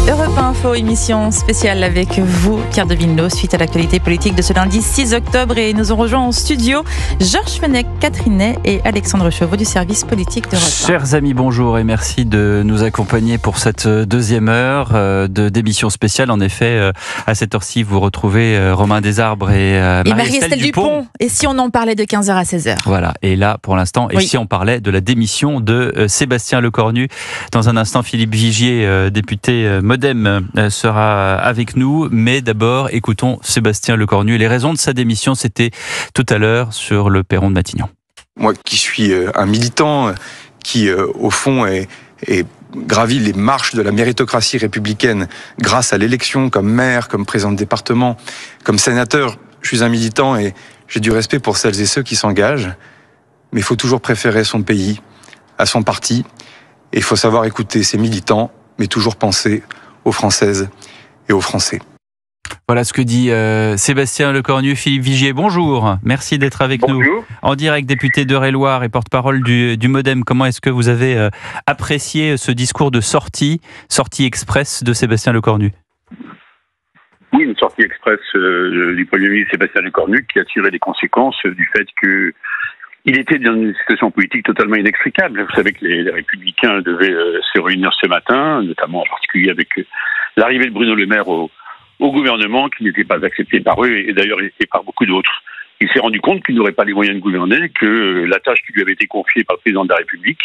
Europe Info, émission spéciale avec vous, Pierre de Villeneuve, suite à l'actualité politique de ce lundi 6 octobre. Et nous ont rejoint en studio Georges Fenech, Catherine Ney et Alexandre Chauveau du service politique d'Europe 1. Chers amis, bonjour et merci de nous accompagner pour cette deuxième heure d'émission spéciale. En effet, à cette heure-ci, vous retrouvez Romain Desarbres et Marie-Estelle Dupont. Et si on en parlait de 15h à 16h? Voilà, et là, pour l'instant, et si on parlait de la démission de Sébastien Lecornu. Dans un instant, Philippe Vigier, député Modem, sera avec nous. Mais d'abord, écoutons Sébastien Lecornu. Et les raisons de sa démission, c'était tout à l'heure sur le perron de Matignon. Moi qui suis un militant qui, au fond, est gravi les marches de la méritocratie républicaine grâce à l'élection comme maire, comme président de département, comme sénateur, je suis un militant et j'ai du respect pour celles et ceux qui s'engagent. Mais il faut toujours préférer son pays à son parti. Et il faut savoir écouter ses militants, mais toujours penser aux Françaises et aux Français. Voilà ce que dit Sébastien Lecornu. Philippe Vigier, bonjour. Merci d'être avec nous. En direct, député d'Eure-et-Loir et porte-parole du Modem. Comment est-ce que vous avez apprécié ce discours de sortie express de Sébastien Lecornu? Oui, une sortie express du Premier ministre Sébastien Lecornu qui a tiré les conséquences du fait qu'il était dans une situation politique totalement inextricable. Vous savez que les Républicains devaient se réunir ce matin, notamment en particulier avec l'arrivée de Bruno Le Maire au gouvernement, qui n'était pas accepté par eux et d'ailleurs et par beaucoup d'autres. Il s'est rendu compte qu'il n'aurait pas les moyens de gouverner, que la tâche qui lui avait été confiée par le président de la République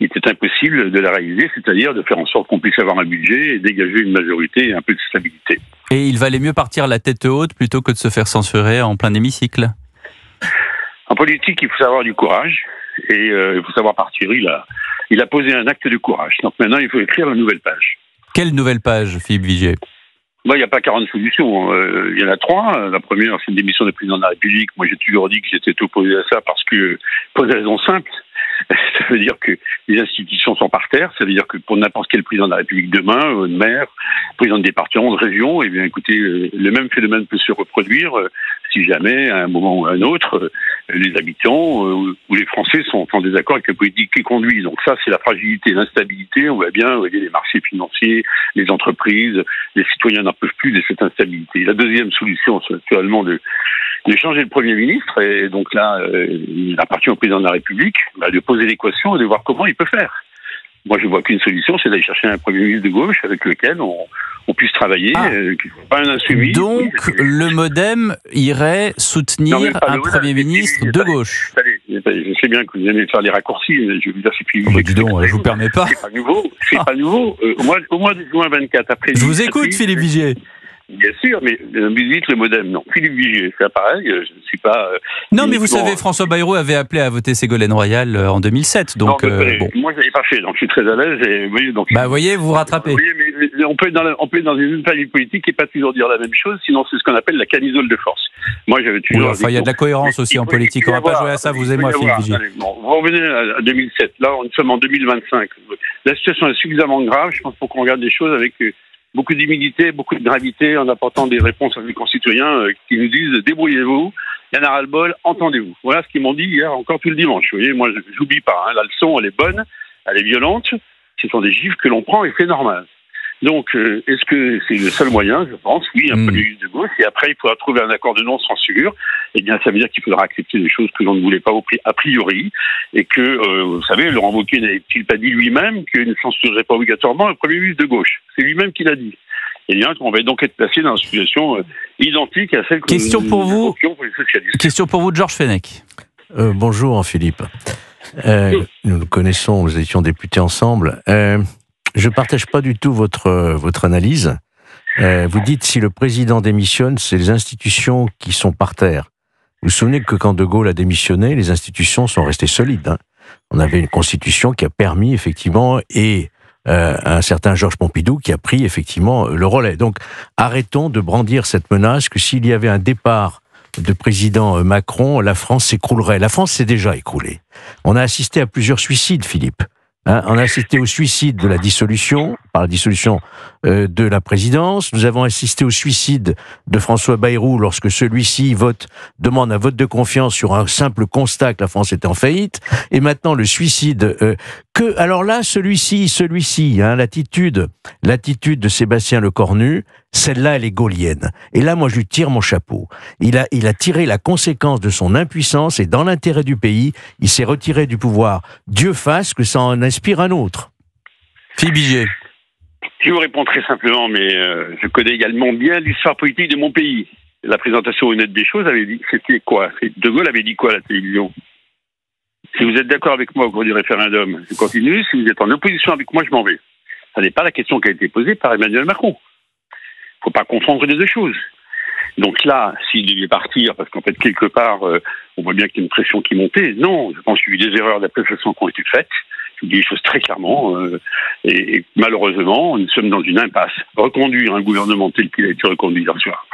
était impossible de la réaliser, c'est-à-dire de faire en sorte qu'on puisse avoir un budget et dégager une majorité et un peu de stabilité. Et il valait mieux partir la tête haute plutôt que de se faire censurer en plein hémicycle. En politique, il faut avoir du courage et il faut savoir partir. Il a posé un acte de courage. Donc maintenant, il faut écrire une nouvelle page. Quelle nouvelle page, Philippe Vigier? Il n'y a pas 40 solutions. Il y en a 3. La première, c'est une démission du président de la République. Moi, j'ai toujours dit que j'étais opposé à ça parce que, pour des raisons simples, ça veut dire que les institutions sont par terre. Ça veut dire que pour n'importe quel président de la République demain, maire, président de département, de région, eh bien, écoutez, le même phénomène peut se reproduire si jamais, à un moment ou à un autre, les habitants ou les Français sont en désaccord avec la politique qui conduit. Donc ça, c'est la fragilité, l'instabilité. On voit bien, les marchés financiers, les entreprises, les citoyens n'en peuvent plus de cette instabilité. La deuxième solution, c'est actuellement de changer le Premier ministre. Et donc là, il appartient au président de la République de poser l'équation et de voir comment il peut faire. Moi, je vois qu'une solution, c'est d'aller chercher un Premier ministre de gauche avec lequel on puisse travailler, qui ne soit pas un insoumis. Donc, le Modem irait soutenir un Premier ministre de gauche. Je sais bien que vous aimez faire les raccourcis, mais je veux dire, c'est plus... dis donc, je vous permets pas. C'est pas nouveau. Au mois de juin 24, après... Je vous écoute, Philippe Vigier. Bien sûr, mais visite le Modem, non. Philippe Vigier, c'est pareil, je ne suis pas... non, mais vous savez, François Bayrou avait appelé à voter Ségolène Royal en 2007, donc... Non, bon. Moi, je ne l'avais pas fait, donc je suis très à l'aise, et voyez, donc... voyez, vous vous rattrapez. Vous voyez, mais on peut être dans une famille politique et pas toujours dire la même chose, sinon c'est ce qu'on appelle la camisole de force. Moi, j'avais toujours... il y a de la cohérence aussi en politique, on ne va pas jouer à ça, vous et moi, Philippe Vigier. Vous revenez à 2007, là, nous sommes en 2025. La situation est suffisamment grave, je pense, pour qu'on regarde les choses avec... beaucoup d'humilité, beaucoup de gravité en apportant des réponses à mes concitoyens qui nous disent « débrouillez-vous, il y en a ras-le-bol, entendez-vous ». Voilà ce qu'ils m'ont dit hier encore tout le dimanche. Vous voyez, moi, je n'oublie pas, la leçon, elle est bonne, elle est violente, ce sont des gifles que l'on prend et c'est normal. Donc, est-ce que c'est le seul moyen? Je pense, oui, un Premier ministre de gauche, et après, il faudra trouver un accord de non-censure. Eh bien, ça veut dire qu'il faudra accepter des choses que l'on ne voulait pas a priori, et que, vous savez, Laurent Wauquiez n'avait-il pas dit lui-même qu'il ne censurerait pas obligatoirement un Premier ministre de gauche? C'est lui-même qui l'a dit. Eh bien, on va donc être placé dans une situation identique à celle que nous évoquions pour les socialistes. Question pour vous, Georges Fenech. Bonjour, Philippe. Nous nous connaissons, nous étions députés ensemble. Je ne partage pas du tout votre analyse. Vous dites si le président démissionne, c'est les institutions qui sont par terre. Vous vous souvenez que quand De Gaulle a démissionné, les institutions sont restées solides. On avait une constitution qui a permis effectivement un certain Georges Pompidou qui a pris effectivement le relais. Donc arrêtons de brandir cette menace que s'il y avait un départ de président Macron, la France s'écroulerait. La France s'est déjà écroulée. On a assisté à plusieurs suicides, Philippe. Hein, on a assisté au suicide de la dissolution, par la dissolution de la présidence. Nous avons assisté au suicide de François Bayrou lorsque celui-ci demande un vote de confiance sur un simple constat que la France était en faillite. Et maintenant, le suicide alors là, celui-ci, hein, l'attitude de Sébastien Lecornu, celle-là, elle est gaulienne. Et là, moi, je lui tire mon chapeau. Il a tiré la conséquence de son impuissance et dans l'intérêt du pays, il s'est retiré du pouvoir. Dieu fasse que ça en inspire un autre. Philippe Vigier. Je vous réponds très simplement, mais je connais également bien l'histoire politique de mon pays. La présentation honnête des choses avait dit, c'était quoi? De Gaulle avait dit quoi à la télévision? Si vous êtes d'accord avec moi au cours du référendum, je continue. Si vous êtes en opposition avec moi, je m'en vais. Ça n'est pas la question qui a été posée par Emmanuel Macron. Il ne faut pas confondre les deux choses. Donc là, s'il devait partir, parce qu'en fait, quelque part, on voit bien qu'il y a une pression qui montait. Non, je pense qu'il y a eu des erreurs d'appréciation qui ont été faites. Je vous dis les choses très clairement. Et malheureusement, nous sommes dans une impasse. Reconduire un gouvernement tel qu'il a été reconduit hier soir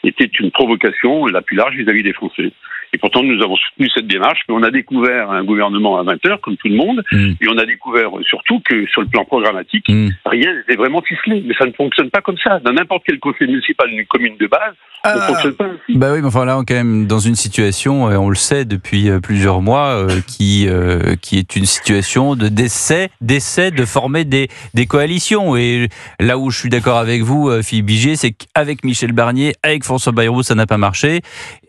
était une provocation la plus large vis-à-vis des Français. Et pourtant, nous avons soutenu cette démarche, mais on a découvert un gouvernement à 20h, comme tout le monde, et on a découvert surtout que, sur le plan programmatique, rien n'était vraiment ficelé. Mais ça ne fonctionne pas comme ça. Dans n'importe quel conseil municipal d'une commune de base, ça ne fonctionne pas ainsi. Bah oui, mais enfin là, on est quand même dans une situation, on le sait depuis plusieurs mois, qui est une situation de d'essai de former des coalitions. Et là où je suis d'accord avec vous, Philippe Vigier, c'est qu'avec Michel Barnier, avec François Bayrou, ça n'a pas marché.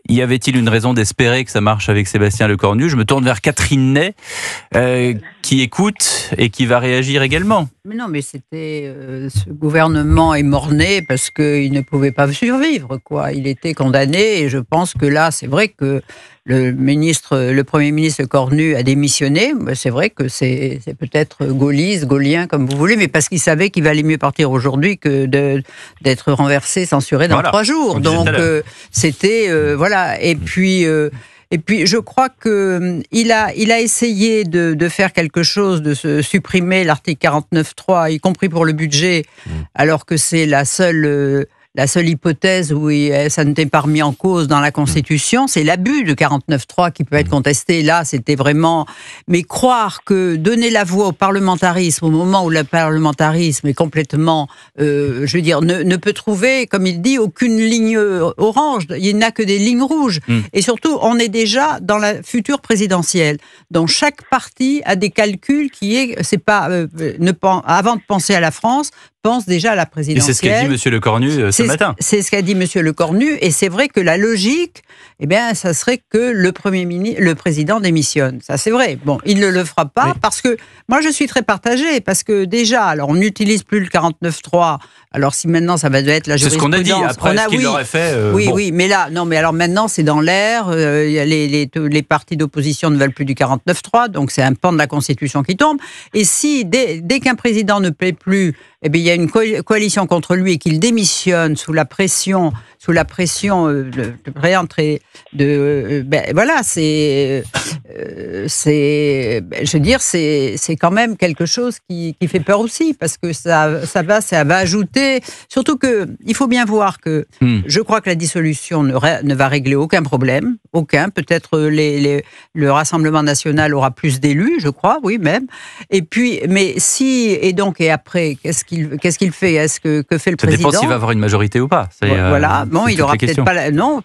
Y avait-il une raison d'espérer que ça marche avec Sébastien Lecornu? Je me tourne vers Catherine Ney, qui écoute et qui va réagir également. Mais non, mais c'était ce gouvernement est mort-né parce qu'il ne pouvait pas survivre, quoi. Il était condamné et je pense que là, c'est vrai que le Premier ministre Lecornu a démissionné. C'est vrai que c'est peut-être gaulliste, gaulien, comme vous voulez, mais parce qu'il savait qu'il valait mieux partir aujourd'hui que d'être renversé, censuré dans 3 jours. Donc c'était voilà. Et puis je crois que il a essayé de faire quelque chose, de se supprimer l'article 49.3, y compris pour le budget, alors que c'est la seule hypothèse où ça n'était pas remis en cause dans la Constitution, c'est l'abus de 49.3 qui peut être contesté. Là, c'était vraiment... Mais croire que donner la voix au parlementarisme au moment où le parlementarisme est complètement, je veux dire, ne peut trouver, comme il dit, aucune ligne orange, il n'a que des lignes rouges. Et surtout, on est déjà dans la future présidentielle, dont chaque parti a des calculs c'est pas avant de penser à la France, pense déjà à la présidentielle. Et c'est ce qu'a dit M. Lecornu ce matin. C'est ce qu'a dit M. Lecornu, et c'est vrai que la logique, ça serait que le président démissionne. Ça, c'est vrai. Bon, il ne le fera pas, parce que moi, je suis très partagée, parce que déjà, alors on n'utilise plus le 49.3, alors si maintenant ça va être la jurisprudence... C'est ce qu'on a dit, après ce qu'il aurait fait... Oui, mais là, non, mais alors maintenant, c'est dans l'air, les partis d'opposition ne veulent plus du 49.3, donc c'est un pan de la Constitution qui tombe, et si, dès qu'un président ne plaît plus, il y a une coalition contre lui et qu'il démissionne sous la pression de réentrer voilà, c'est quand même quelque chose qui fait peur aussi, parce que ça va ajouter, surtout que il faut bien voir que je crois que la dissolution ne va régler aucun problème, peut-être le Rassemblement national aura plus d'élus, je crois, oui même, et puis mais après qu'est-ce qu'il fait? Que fait le président? Ça dépend s'il va avoir une majorité ou pas. Voilà. Bon, il aura peut-être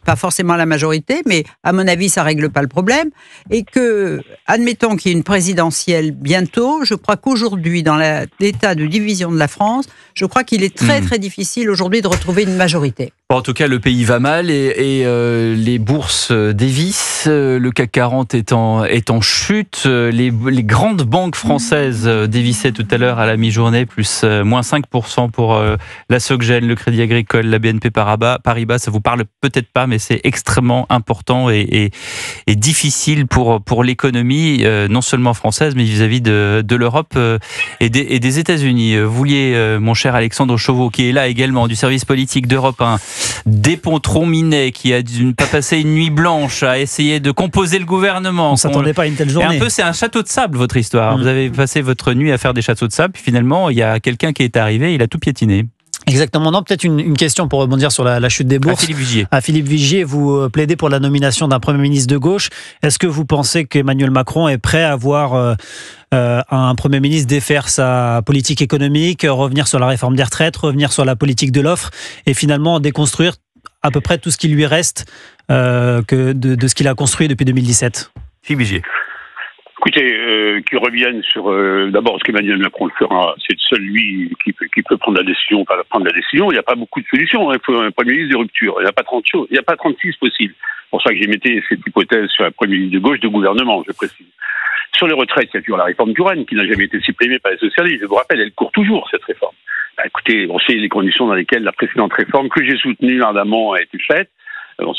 pas forcément la majorité, mais à mon avis, ça règle pas le problème. Et que, admettons qu'il y ait une présidentielle bientôt, je crois qu'aujourd'hui, dans l'état de division de la France, je crois qu'il est très très difficile aujourd'hui de retrouver une majorité. Bon, en tout cas, le pays va mal et les bourses dévissent, le CAC 40 est en chute, les grandes banques françaises dévissaient tout à l'heure à la mi-journée, plus moins 5% pour la Soggen, le Crédit Agricole, la BNP Paribas. Ça vous parle peut-être pas, mais c'est extrêmement important et difficile pour l'économie, non seulement française, mais vis-à-vis de l'Europe et des États-Unis. Vous vouliez, mon cher Alexandre Chauveau, qui est là également, du service politique d'Europe 1, Despont-Minet, qui a dû pas passer une nuit blanche à essayer de composer le gouvernement. On ne s'attendait pas à une telle journée. Et un peu, c'est un château de sable, votre histoire. Vous avez passé votre nuit à faire des châteaux de sable, puis finalement, il y a quelqu'un qui est arrivé, il a tout piétiné. Exactement. Non, peut-être une question pour rebondir sur la chute des bourses. À Philippe Vigier, vous plaidez pour la nomination d'un Premier ministre de gauche. Est-ce que vous pensez qu'Emmanuel Macron est prêt à voir un Premier ministre défaire sa politique économique, revenir sur la réforme des retraites, revenir sur la politique de l'offre et finalement déconstruire à peu près tout ce qui lui reste de ce qu'il a construit depuis 2017 ? Philippe Vigier. Écoutez, qu'ils reviennent sur d'abord ce qu'Emmanuel Macron le fera, c'est seul lui qui peut prendre la décision, pas prendre la décision. Il n'y a pas beaucoup de solutions. Il faut un Premier ministre de rupture. Il n'y a pas 30 choses. Il n'y a pas 36 possibles. C'est pour ça que j'ai mis cette hypothèse sur un Premier ministre de gauche de gouvernement, je précise. Sur les retraites, il y a toujours la réforme Touraine qui n'a jamais été supprimée par les socialistes. Je vous rappelle, elle court toujours, cette réforme. Écoutez, on sait les conditions dans lesquelles la précédente réforme que j'ai soutenue ardemment a été faite.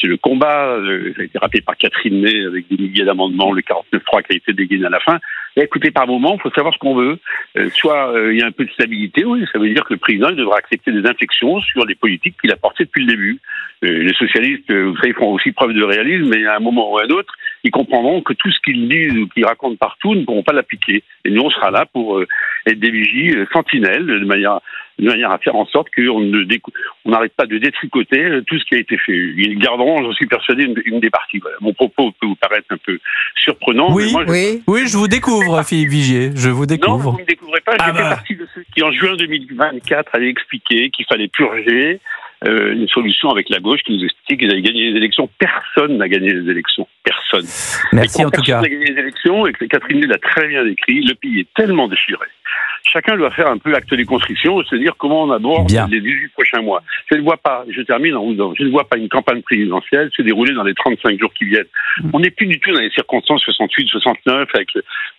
C'est le combat, ça a été rappelé par Catherine Ney avec des milliers d'amendements, le 49.3 qui a été dégainé à la fin. Et écoutez, par moment, il faut savoir ce qu'on veut. Soit il y a un peu de stabilité, oui, ça veut dire que le président devra accepter des inflexions sur les politiques qu'il a portées depuis le début. Les socialistes, vous savez, font aussi preuve de réalisme, mais à un moment ou à un autre, ils comprendront que tout ce qu'ils disent ou qu'ils racontent partout ne pourront pas l'appliquer. Et nous, on sera là pour être des vigies sentinelles, de manière à faire en sorte qu'on n'arrête pas de détricoter tout ce qui a été fait. Ils garderont, j'en suis persuadé, une des parties. Voilà. Mon propos peut vous paraître un peu surprenant. Oui, mais moi, je vous découvre, Philippe Vigier. Je vous découvre. Non, vous ne me découvrez pas. J'ai fait partie de ceux qui, en juin 2024, avaient expliqué qu'il fallait purger une solution avec la gauche qui nous expliquait qu'ils allaient gagner les élections. Personne n'a gagné les élections. Personne. Merci en tout cas. Personne n'a gagné les élections et que Catherine Ney l'a très bien décrit. Le pays est tellement déchiré. Chacun doit faire un peu acte des constructions et se dire comment on aborde les 18 prochains mois. Je ne vois pas, je termine en vous disant, je ne vois pas une campagne présidentielle se dérouler dans les 35 jours qui viennent. On n'est plus du tout dans les circonstances 68, 69 avec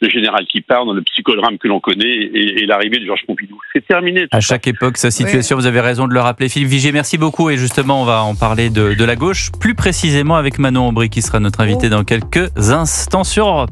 le général qui part dans le psychodrame que l'on connaît et l'arrivée de Georges Pompidou. C'est terminé. À chaque époque, sa situation, vous avez raison de le rappeler. Philippe Vigier, merci beaucoup. Et justement, on va en parler de la gauche, plus précisément avec Manon Aubry qui sera notre invité dans quelques instants sur Europe.